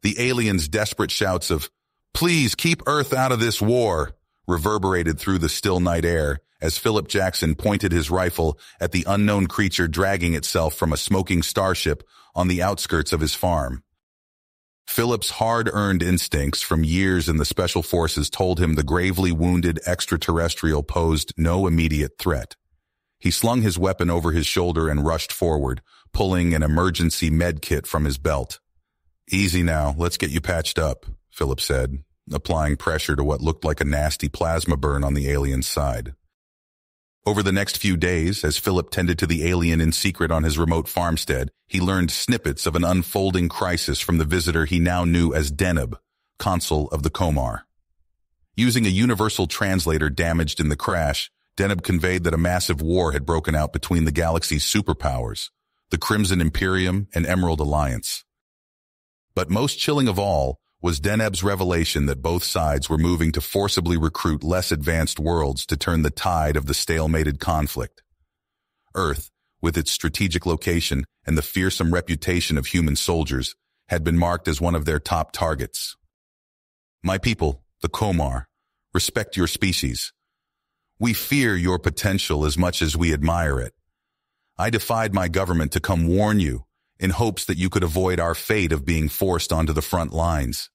The aliens' desperate shouts of, "Please keep Earth out of this war," reverberated through the still night air as Philip Jackson pointed his rifle at the unknown creature dragging itself from a smoking starship on the outskirts of his farm. Philip's hard-earned instincts from years in the Special Forces told him the gravely wounded extraterrestrial posed no immediate threat. He slung his weapon over his shoulder and rushed forward, pulling an emergency med kit from his belt. "Easy now, let's get you patched up," Philip said, applying pressure to what looked like a nasty plasma burn on the alien's side. Over the next few days, as Philip tended to the alien in secret on his remote farmstead, he learned snippets of an unfolding crisis from the visitor he now knew as Deneb, Consul of the Comar. Using a universal translator damaged in the crash, Deneb conveyed that a massive war had broken out between the galaxy's superpowers, the Crimson Imperium and Emerald Alliance. But most chilling of all was Deneb's revelation that both sides were moving to forcibly recruit less advanced worlds to turn the tide of the stalemated conflict. Earth, with its strategic location and the fearsome reputation of human soldiers, had been marked as one of their top targets. "My people, the Comar, respect your species. We fear your potential as much as we admire it. I defied my government to come warn you, in hopes that you could avoid our fate of being forced onto the front lines,"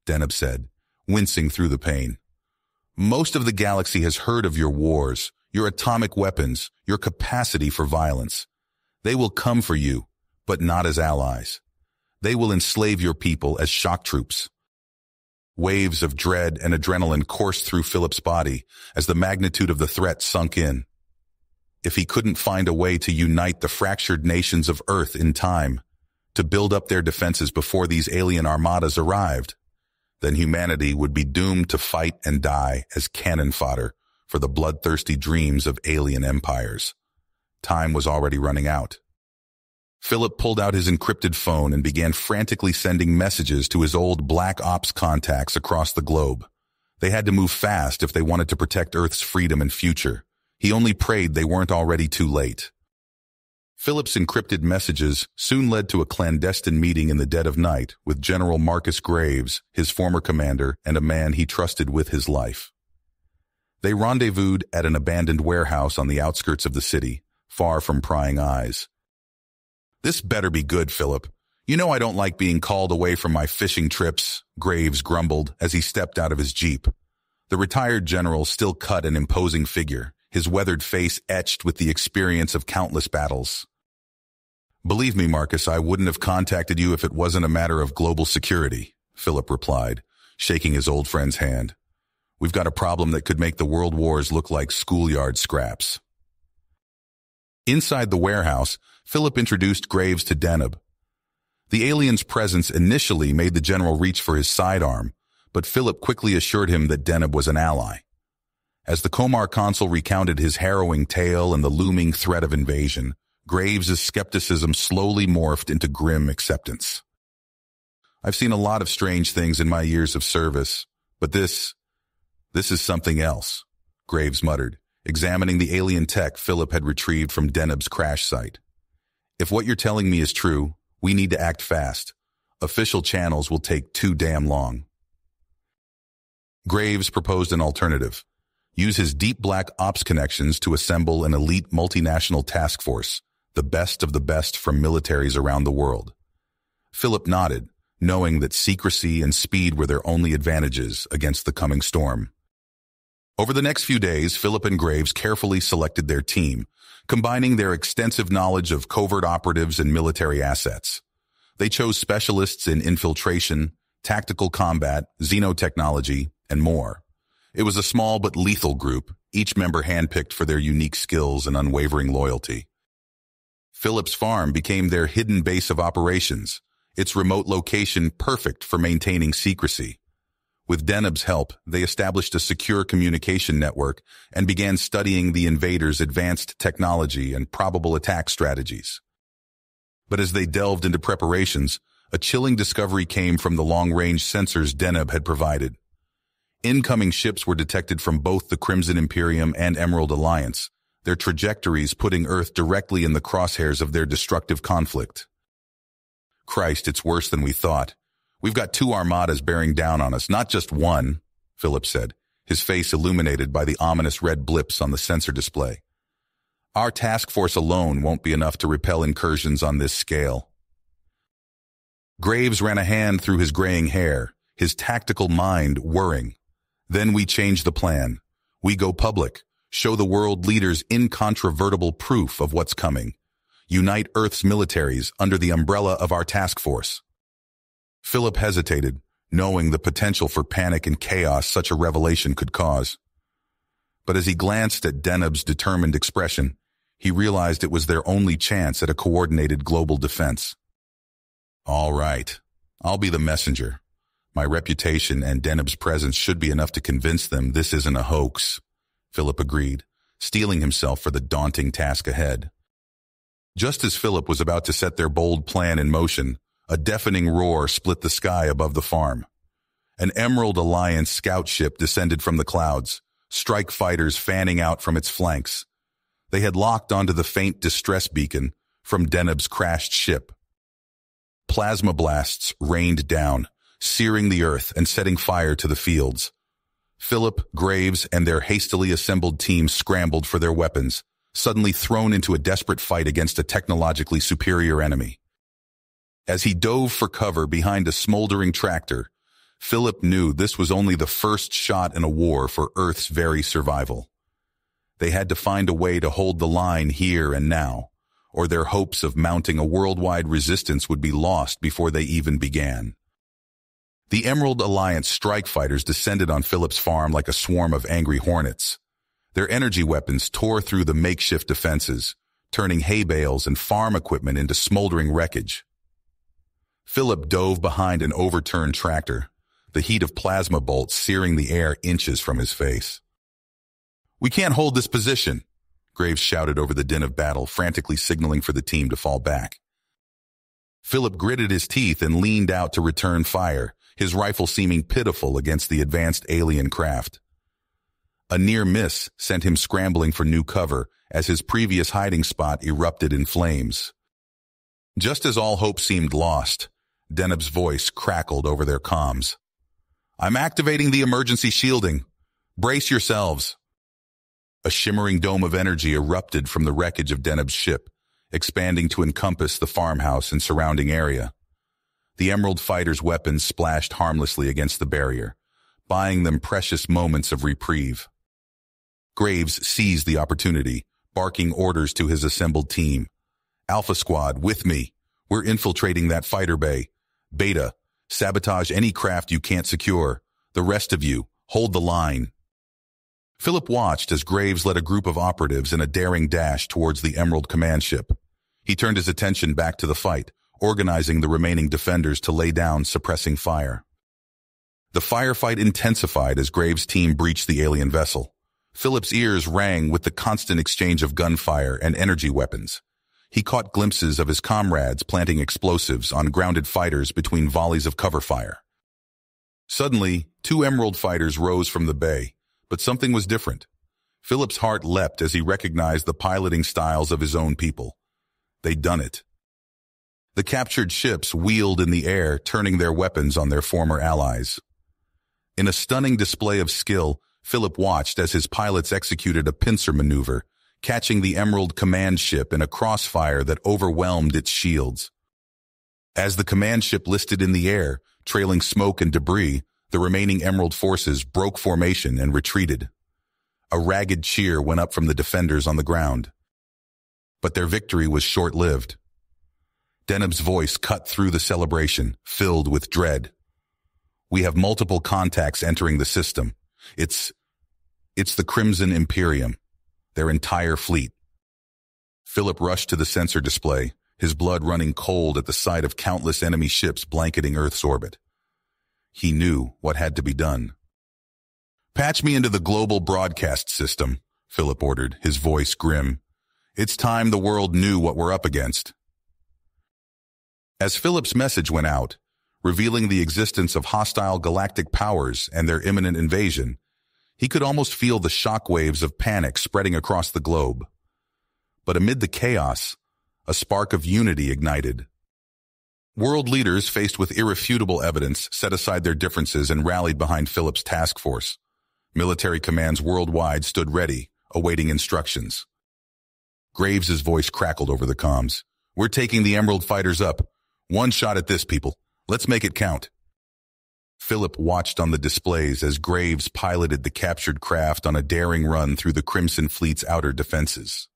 Deneb said, wincing through the pain. "Most of the galaxy has heard of your wars, your atomic weapons, your capacity for violence. They will come for you, but not as allies. They will enslave your people as shock troops." Waves of dread and adrenaline coursed through Philip's body as the magnitude of the threat sunk in. If he couldn't find a way to unite the fractured nations of Earth in time, to build up their defenses before these alien armadas arrived, then humanity would be doomed to fight and die as cannon fodder for the bloodthirsty dreams of alien empires. Time was already running out. Philip pulled out his encrypted phone and began frantically sending messages to his old Black Ops contacts across the globe. They had to move fast if they wanted to protect Earth's freedom and future. He only prayed they weren't already too late. Philip's encrypted messages soon led to a clandestine meeting in the dead of night with General Marcus Graves, his former commander, and a man he trusted with his life. They rendezvoused at an abandoned warehouse on the outskirts of the city, far from prying eyes. "This better be good, Philip. You know I don't like being called away from my fishing trips," Graves grumbled as he stepped out of his jeep. The retired general still cut an imposing figure, his weathered face etched with the experience of countless battles. "Believe me, Marcus, I wouldn't have contacted you if it wasn't a matter of global security," Philip replied, shaking his old friend's hand. "We've got a problem that could make the world wars look like schoolyard scraps." Inside the warehouse, Philip introduced Graves to Deneb. The alien's presence initially made the general reach for his sidearm, but Philip quickly assured him that Deneb was an ally. As the Comar consul recounted his harrowing tale and the looming threat of invasion, Graves' skepticism slowly morphed into grim acceptance. "I've seen a lot of strange things in my years of service, but this is something else," Graves muttered, examining the alien tech Philip had retrieved from Deneb's crash site. "If what you're telling me is true, we need to act fast. Official channels will take too damn long." Graves proposed an alternative. Use his deep Black Ops connections to assemble an elite multinational task force, the best of the best from militaries around the world. Philip nodded, knowing that secrecy and speed were their only advantages against the coming storm. Over the next few days, Philip and Graves carefully selected their team, combining their extensive knowledge of covert operatives and military assets. They chose specialists in infiltration, tactical combat, xenotechnology, and more. It was a small but lethal group, each member handpicked for their unique skills and unwavering loyalty. Philip's farm became their hidden base of operations, its remote location perfect for maintaining secrecy. With Deneb's help, they established a secure communication network and began studying the invaders' advanced technology and probable attack strategies. But as they delved into preparations, a chilling discovery came from the long-range sensors Deneb had provided. Incoming ships were detected from both the Crimson Imperium and Emerald Alliance, their trajectories putting Earth directly in the crosshairs of their destructive conflict. "Christ, it's worse than we thought. We've got two armadas bearing down on us, not just one, Philip said, his face illuminated by the ominous red blips on the sensor display. Our task force alone won't be enough to repel incursions on this scale. Graves ran a hand through his graying hair, his tactical mind whirring. Then we change the plan. We go public, show the world leaders incontrovertible proof of what's coming. Unite Earth's militaries under the umbrella of our task force. Philip hesitated, knowing the potential for panic and chaos such a revelation could cause. But as he glanced at Deneb's determined expression, he realized it was their only chance at a coordinated global defense. All right, I'll be the messenger. My reputation and Deneb's presence should be enough to convince them this isn't a hoax, Philip agreed, steeling himself for the daunting task ahead. Just as Philip was about to set their bold plan in motion, a deafening roar split the sky above the farm. An Emerald Alliance scout ship descended from the clouds, strike fighters fanning out from its flanks. They had locked onto the faint distress beacon from Deneb's crashed ship. Plasma blasts rained down, searing the earth and setting fire to the fields. Philip, Graves, and their hastily assembled team scrambled for their weapons, suddenly thrown into a desperate fight against a technologically superior enemy. As he dove for cover behind a smoldering tractor, Philip knew this was only the first shot in a war for Earth's very survival. They had to find a way to hold the line here and now, or their hopes of mounting a worldwide resistance would be lost before they even began. The Emerald Alliance strike fighters descended on Philip's farm like a swarm of angry hornets. Their energy weapons tore through the makeshift defenses, turning hay bales and farm equipment into smoldering wreckage. Philip dove behind an overturned tractor, the heat of plasma bolts searing the air inches from his face. "We can't hold this position," Graves shouted over the din of battle, frantically signaling for the team to fall back. Philip gritted his teeth and leaned out to return fire, his rifle seeming pitiful against the advanced alien craft. A near miss sent him scrambling for new cover as his previous hiding spot erupted in flames. Just as all hope seemed lost, Deneb's voice crackled over their comms. "I'm activating the emergency shielding. Brace yourselves." A shimmering dome of energy erupted from the wreckage of Deneb's ship, expanding to encompass the farmhouse and surrounding area. The Emerald fighters' weapons splashed harmlessly against the barrier, buying them precious moments of reprieve. Graves seized the opportunity, barking orders to his assembled team. "Alpha Squad, with me. We're infiltrating that fighter bay. Beta, sabotage any craft you can't secure. The rest of you, hold the line." Philip watched as Graves led a group of operatives in a daring dash towards the Emerald command ship. He turned his attention back to the fight, organizing the remaining defenders to lay down suppressing fire. The firefight intensified as Graves' team breached the alien vessel. Philip's ears rang with the constant exchange of gunfire and energy weapons. He caught glimpses of his comrades planting explosives on grounded fighters between volleys of cover fire. Suddenly, two Emerald fighters rose from the bay, but something was different. Philip's heart leapt as he recognized the piloting styles of his own people. They'd done it. The captured ships wheeled in the air, turning their weapons on their former allies. In a stunning display of skill, Philip watched as his pilots executed a pincer maneuver, catching the Emerald command ship in a crossfire that overwhelmed its shields. As the command ship listed in the air, trailing smoke and debris, the remaining Emerald forces broke formation and retreated. A ragged cheer went up from the defenders on the ground. But their victory was short-lived. Deneb's voice cut through the celebration, filled with dread. "We have multiple contacts entering the system. It's the Crimson Imperium, their entire fleet." Philip rushed to the sensor display, his blood running cold at the sight of countless enemy ships blanketing Earth's orbit. He knew what had to be done. "Patch me into the global broadcast system," Philip ordered, his voice grim. "It's time the world knew what we're up against." As Philip's message went out, revealing the existence of hostile galactic powers and their imminent invasion, he could almost feel the shockwaves of panic spreading across the globe. But amid the chaos, a spark of unity ignited. World leaders, faced with irrefutable evidence, set aside their differences and rallied behind Philip's task force. Military commands worldwide stood ready, awaiting instructions. Graves' voice crackled over the comms. "We're taking the Emerald Fighters up. One shot at this, people. Let's make it count." Philip watched on the displays as Graves piloted the captured craft on a daring run through the Crimson Fleet's outer defenses.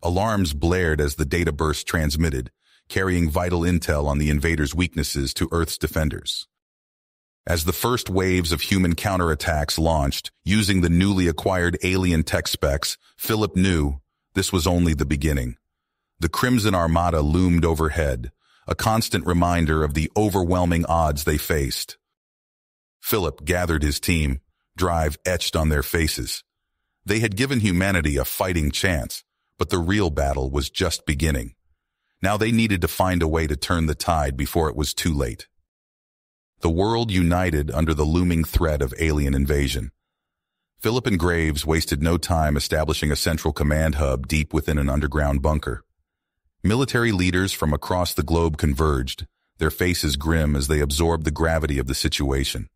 Alarms blared as the data burst transmitted, carrying vital intel on the invaders' weaknesses to Earth's defenders. As the first waves of human counterattacks launched, using the newly acquired alien tech specs, Philip knew this was only the beginning. The Crimson Armada loomed overhead, a constant reminder of the overwhelming odds they faced. Philip gathered his team, drive etched on their faces. They had given humanity a fighting chance, but the real battle was just beginning. Now they needed to find a way to turn the tide before it was too late. The world united under the looming threat of alien invasion. Philip and Graves wasted no time establishing a central command hub deep within an underground bunker. Military leaders from across the globe converged, their faces grim as they absorbed the gravity of the situation.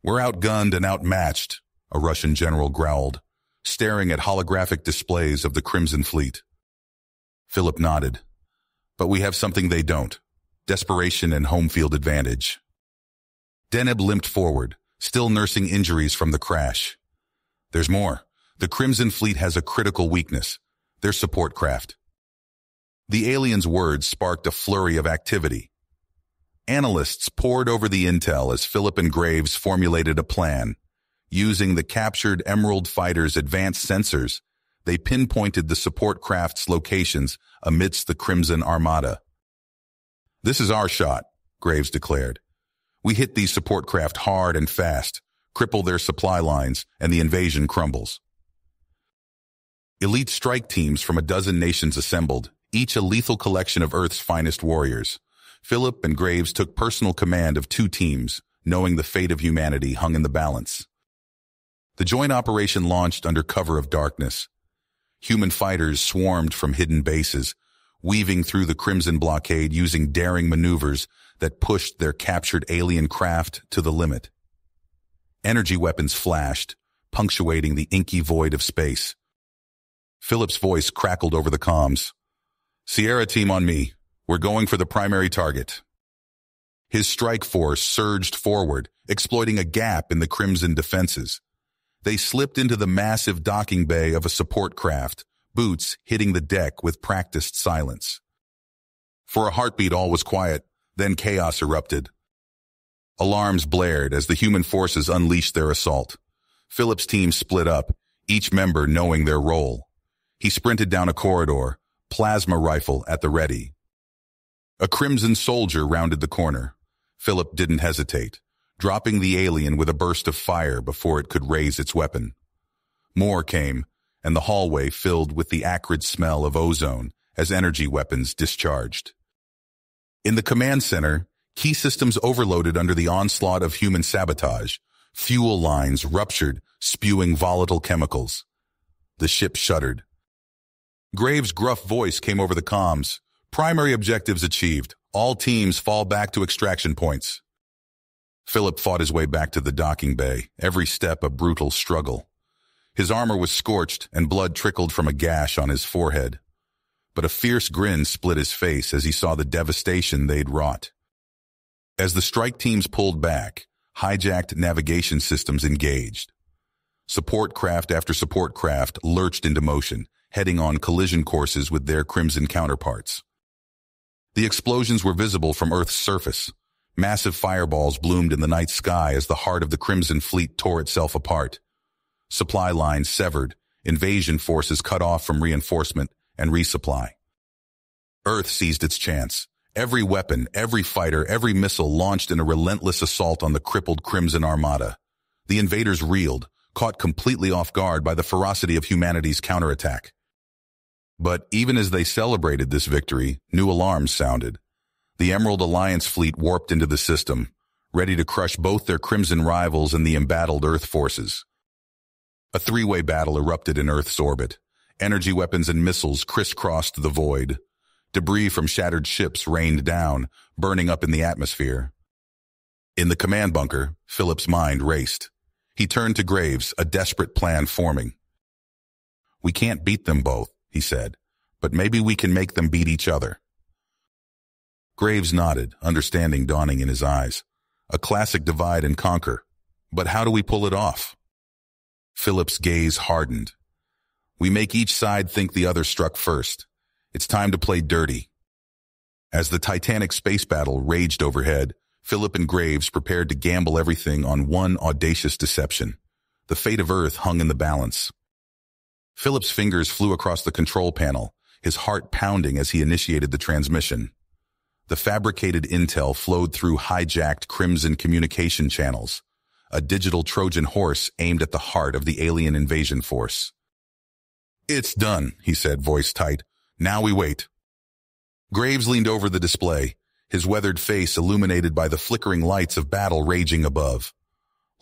"We're outgunned and outmatched," a Russian general growled, staring at holographic displays of the Crimson Fleet. Philip nodded. "But we have something they don't: desperation and home field advantage." Deneb limped forward, still nursing injuries from the crash. "There's more. The Crimson Fleet has a critical weakness: their support craft." The aliens' words sparked a flurry of activity. Analysts pored over the intel as Philip and Graves formulated a plan. Using the captured Emerald Fighters' advanced sensors, they pinpointed the support craft's locations amidst the Crimson Armada. "This is our shot," Graves declared. "We hit these support craft hard and fast, cripple their supply lines, and the invasion crumbles." Elite strike teams from a dozen nations assembled, each a lethal collection of Earth's finest warriors. Philip and Graves took personal command of 2 teams, knowing the fate of humanity hung in the balance. The joint operation launched under cover of darkness. Human fighters swarmed from hidden bases, weaving through the Crimson blockade using daring maneuvers that pushed their captured alien craft to the limit. Energy weapons flashed, punctuating the inky void of space. Philip's voice crackled over the comms. "Sierra team on me. We're going for the primary target." His strike force surged forward, exploiting a gap in the Crimson defenses. They slipped into the massive docking bay of a support craft, boots hitting the deck with practiced silence. For a heartbeat, all was quiet, then chaos erupted. Alarms blared as the human forces unleashed their assault. Philip's team split up, each member knowing their role. He sprinted down a corridor, plasma rifle at the ready. A Crimson soldier rounded the corner. Philip didn't hesitate, dropping the alien with a burst of fire before it could raise its weapon. More came, and the hallway filled with the acrid smell of ozone as energy weapons discharged. In the command center, key systems overloaded under the onslaught of human sabotage. Fuel lines ruptured, spewing volatile chemicals. The ship shuddered. Graves' gruff voice came over the comms. "Primary objectives achieved. All teams fall back to extraction points." Philip fought his way back to the docking bay, every step a brutal struggle. His armor was scorched and blood trickled from a gash on his forehead. But a fierce grin split his face as he saw the devastation they'd wrought. As the strike teams pulled back, hijacked navigation systems engaged. Support craft after support craft lurched into motion, heading on collision courses with their Crimson counterparts. The explosions were visible from Earth's surface. Massive fireballs bloomed in the night sky as the heart of the Crimson Fleet tore itself apart. Supply lines severed, invasion forces cut off from reinforcement and resupply. Earth seized its chance. Every weapon, every fighter, every missile launched in a relentless assault on the crippled Crimson Armada. The invaders reeled, caught completely off guard by the ferocity of humanity's counterattack. But even as they celebrated this victory, new alarms sounded. The Emerald Alliance fleet warped into the system, ready to crush both their Crimson rivals and the embattled Earth forces. A 3-way battle erupted in Earth's orbit. Energy weapons and missiles crisscrossed the void. Debris from shattered ships rained down, burning up in the atmosphere. In the command bunker, Philip's mind raced. He turned to Graves, a desperate plan forming. "We can't beat them both," he said, "but maybe we can make them beat each other." Graves nodded, understanding dawning in his eyes. A classic divide and conquer. But how do we pull it off? Philip's gaze hardened. "We make each side think the other struck first. It's time to play dirty." As the titanic space battle raged overhead, Philip and Graves prepared to gamble everything on one audacious deception. The fate of Earth hung in the balance. Philip's fingers flew across the control panel, his heart pounding as he initiated the transmission. The fabricated intel flowed through hijacked Crimson communication channels, a digital Trojan horse aimed at the heart of the alien invasion force. "It's done," he said, voice tight. "Now we wait." Graves leaned over the display, his weathered face illuminated by the flickering lights of battle raging above.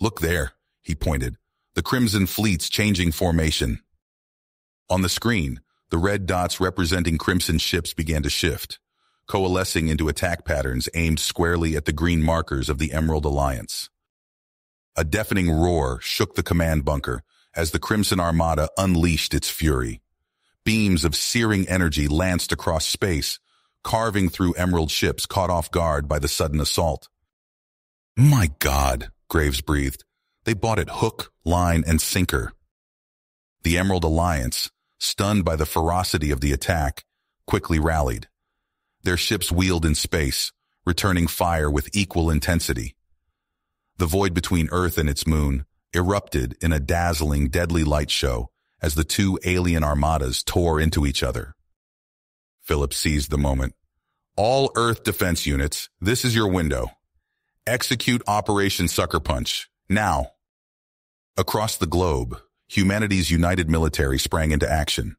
"Look there," he pointed, "the Crimson fleet's changing formation." On the screen, the red dots representing Crimson ships began to shift, coalescing into attack patterns aimed squarely at the green markers of the Emerald Alliance. A deafening roar shook the command bunker as the Crimson Armada unleashed its fury. Beams of searing energy lanced across space, carving through Emerald ships caught off guard by the sudden assault. "My God," Graves breathed. "They bought it hook, line, and sinker." The Emerald Alliance, stunned by the ferocity of the attack, quickly rallied. Their ships wheeled in space, returning fire with equal intensity. The void between Earth and its moon erupted in a dazzling, deadly light show as the two alien armadas tore into each other. Philip seized the moment. "All Earth defense units, this is your window. Execute Operation Sucker Punch, now." Across the globe, humanity's united military sprang into action.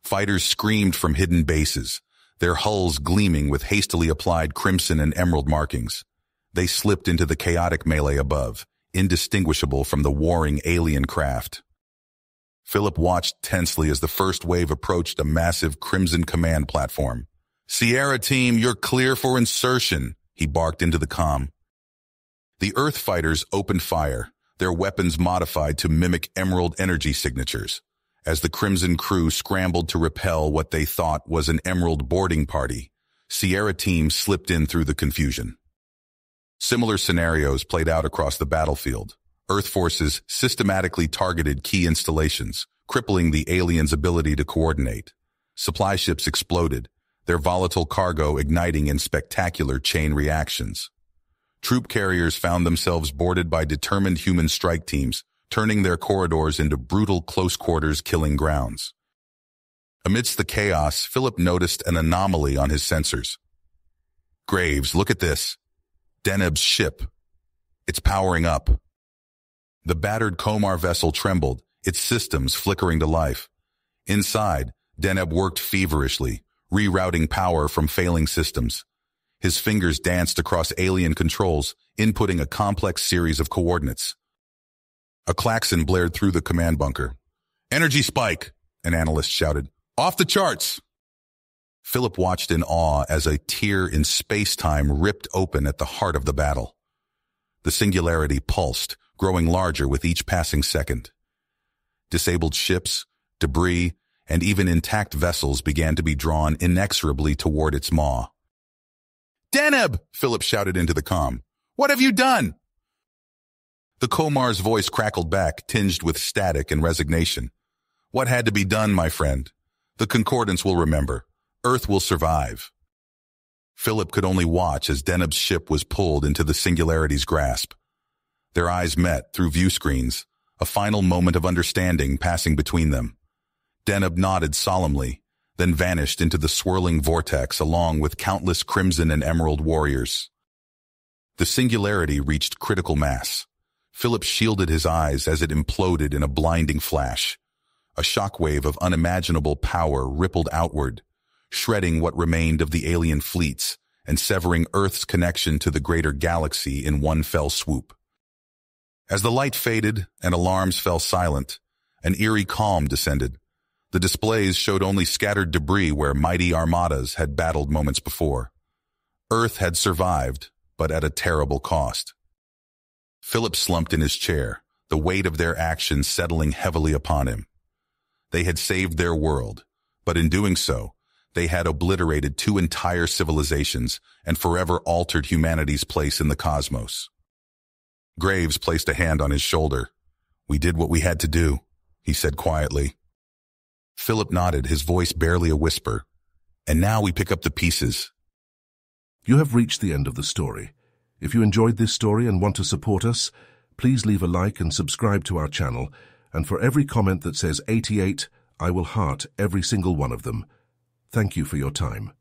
Fighters screamed from hidden bases, their hulls gleaming with hastily applied crimson and emerald markings. They slipped into the chaotic melee above, indistinguishable from the warring alien craft. Philip watched tensely as the first wave approached a massive Crimson command platform. "Sierra team, you're clear for insertion," he barked into the comm. The Earth fighters opened fire, their weapons modified to mimic emerald energy signatures, as the Crimson crew scrambled to repel what they thought was an emerald boarding party. Sierra team slipped in through the confusion. Similar scenarios played out across the battlefield. Earth forces systematically targeted key installations, crippling the aliens' ability to coordinate. Supply ships exploded, their volatile cargo igniting in spectacular chain reactions. Troop carriers found themselves boarded by determined human strike teams, turning their corridors into brutal close-quarters killing grounds. Amidst the chaos, Philip noticed an anomaly on his sensors. "Graves, look at this. Deneb's ship. It's powering up." The battered Komar vessel trembled, its systems flickering to life. Inside, Deneb worked feverishly, rerouting power from failing systems. His fingers danced across alien controls, inputting a complex series of coordinates. A klaxon blared through the command bunker. "Energy spike," an analyst shouted. "Off the charts!" Philip watched in awe as a tear in space-time ripped open at the heart of the battle. The singularity pulsed, growing larger with each passing second. Disabled ships, debris, and even intact vessels began to be drawn inexorably toward its maw. "Deneb!" Philip shouted into the comm. "What have you done?" The Komar's voice crackled back, tinged with static and resignation. "What had to be done, my friend? The Concordance will remember. Earth will survive." Philip could only watch as Deneb's ship was pulled into the Singularity's grasp. Their eyes met through view screens, a final moment of understanding passing between them. Deneb nodded solemnly, then vanished into the swirling vortex along with countless Crimson and Emerald warriors. The Singularity reached critical mass. Philip shielded his eyes as it imploded in a blinding flash. A shockwave of unimaginable power rippled outward, shredding what remained of the alien fleets and severing Earth's connection to the greater galaxy in one fell swoop. As the light faded and alarms fell silent, an eerie calm descended. The displays showed only scattered debris where mighty armadas had battled moments before. Earth had survived, but at a terrible cost. Philip slumped in his chair, the weight of their actions settling heavily upon him. They had saved their world, but in doing so, they had obliterated 2 entire civilizations and forever altered humanity's place in the cosmos. Graves placed a hand on his shoulder. "We did what we had to do," he said quietly. Philip nodded, his voice barely a whisper. "And now we pick up the pieces." You have reached the end of the story. If you enjoyed this story and want to support us, please leave a like and subscribe to our channel, and for every comment that says 88, I will heart every single one of them. Thank you for your time.